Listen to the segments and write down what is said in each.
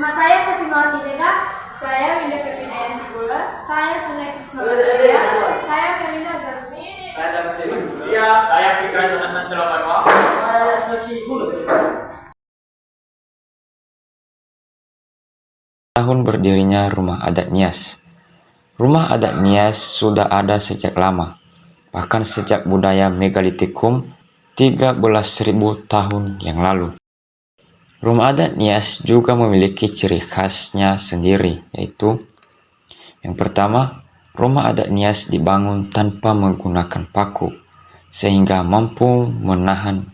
Nama saya Sepimawati Jega, saya Winda Pertidayanti Pula, saya Sunai Krisna Wijaya, saya Melina Zarmi, saya Damsir Budia, saya Fikra Jonathan Telapanwa, saya Seki Gulu. Tahun berdirinya Rumah Adat Nias. Rumah Adat Nias sudah ada sejak lama, bahkan sejak budaya megalitikum 13.000 tahun yang lalu. Rumah Adat Nias juga memiliki ciri khasnya sendiri, yaitu yang pertama, Rumah Adat Nias dibangun tanpa menggunakan paku, sehingga mampu menahan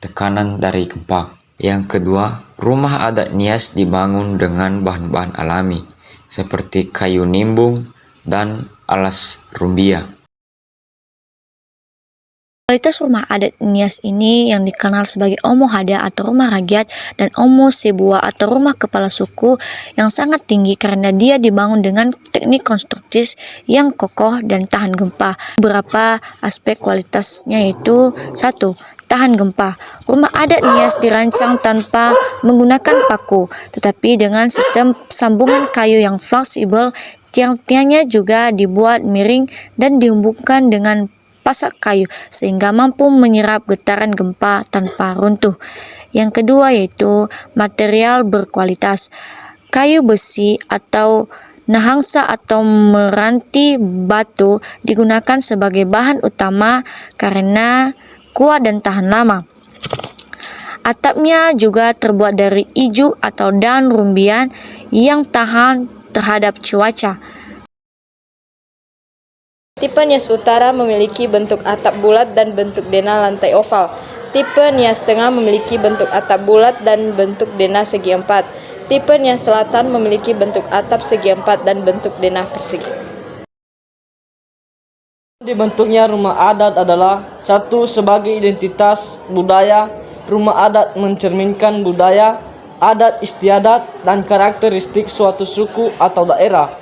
tekanan dari gempa. Yang kedua, Rumah Adat Nias dibangun dengan bahan-bahan alami, seperti kayu nimbung dan alas rumbia. Kualitas rumah adat Nias ini yang dikenal sebagai Omo Hada atau rumah rakyat dan Omo Sebua atau rumah kepala suku yang sangat tinggi karena dia dibangun dengan teknik konstruktif yang kokoh dan tahan gempa. Beberapa aspek kualitasnya yaitu 1. Tahan gempa. Rumah adat Nias dirancang tanpa menggunakan paku, tetapi dengan sistem sambungan kayu yang fleksibel. Tiang-tiangnya juga dibuat miring dan dihubungkan dengan pasak kayu sehingga mampu menyerap getaran gempa tanpa runtuh. Yang kedua yaitu material berkualitas. Kayu besi atau nahangsa atau meranti batu digunakan sebagai bahan utama karena kuat dan tahan lama. Atapnya juga terbuat dari ijuk atau daun rumbian yang tahan terhadap cuaca. Tipe Nias Utara memiliki bentuk atap bulat dan bentuk denah lantai oval. Tipe Nias Tengah memiliki bentuk atap bulat dan bentuk denah segi empat. Tipe Nias Selatan memiliki bentuk atap segi empat dan bentuk denah persegi. Dibentuknya rumah adat adalah 1. Sebagai identitas budaya. Rumah adat mencerminkan budaya, adat istiadat, dan karakteristik suatu suku atau daerah.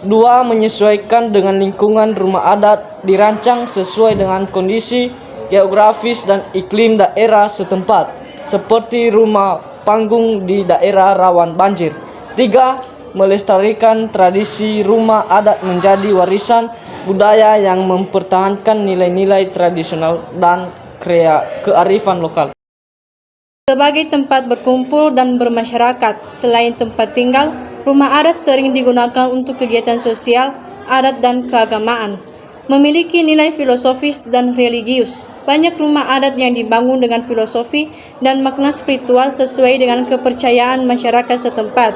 2. Menyesuaikan dengan lingkungan. Rumah adat dirancang sesuai dengan kondisi geografis dan iklim daerah setempat, seperti rumah panggung di daerah rawan banjir. 3. Melestarikan tradisi. Rumah adat menjadi warisan budaya yang mempertahankan nilai-nilai tradisional dan kearifan lokal. Sebagai tempat berkumpul dan bermasyarakat, selain tempat tinggal, rumah adat sering digunakan untuk kegiatan sosial, adat, dan keagamaan. Memiliki nilai filosofis dan religius. Banyak rumah adat yang dibangun dengan filosofi dan makna spiritual sesuai dengan kepercayaan masyarakat setempat.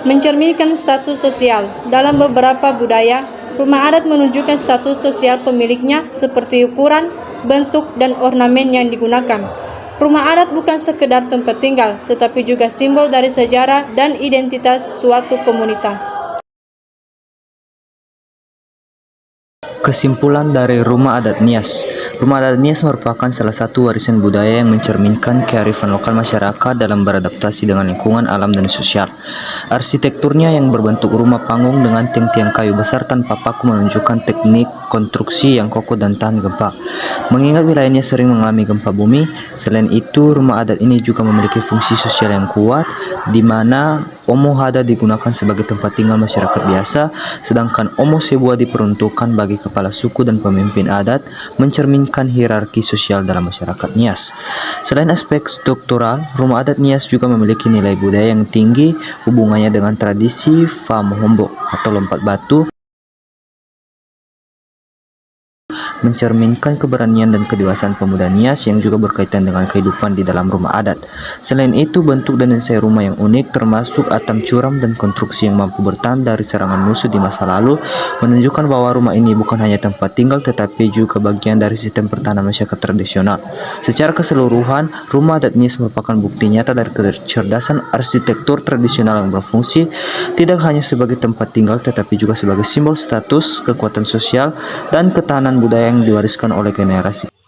Mencerminkan status sosial. Dalam beberapa budaya, rumah adat menunjukkan status sosial pemiliknya seperti ukuran, bentuk, dan ornamen yang digunakan. Rumah adat bukan sekedar tempat tinggal, tetapi juga simbol dari sejarah dan identitas suatu komunitas. Kesimpulan dari Rumah Adat Nias. Rumah Adat Nias merupakan salah satu warisan budaya yang mencerminkan kearifan lokal masyarakat dalam beradaptasi dengan lingkungan alam dan sosial. Arsitekturnya yang berbentuk rumah panggung dengan tiang-tiang kayu besar tanpa paku menunjukkan teknik konstruksi yang kokoh dan tahan gempa. Mengingat wilayahnya sering mengalami gempa bumi, selain itu rumah adat ini juga memiliki fungsi sosial yang kuat, di mana Omo Hada digunakan sebagai tempat tinggal masyarakat biasa, sedangkan Omo Sebua diperuntukkan bagi kepala suku dan pemimpin adat, mencerminkan hierarki sosial dalam masyarakat Nias. Selain aspek struktural, rumah adat Nias juga memiliki nilai budaya yang tinggi, hubungannya dengan tradisi Famohombok atau lompat batu, mencerminkan keberanian dan kedewasaan pemuda Nias yang juga berkaitan dengan kehidupan di dalam rumah adat. Selain itu, bentuk dan desain rumah yang unik termasuk atap curam dan konstruksi yang mampu bertahan dari serangan musuh di masa lalu menunjukkan bahwa rumah ini bukan hanya tempat tinggal tetapi juga bagian dari sistem pertahanan masyarakat tradisional. Secara keseluruhan, rumah adat Nias merupakan bukti nyata dari kecerdasan arsitektur tradisional yang berfungsi tidak hanya sebagai tempat tinggal tetapi juga sebagai simbol status, kekuatan sosial, dan ketahanan budaya yang diwariskan oleh generasi.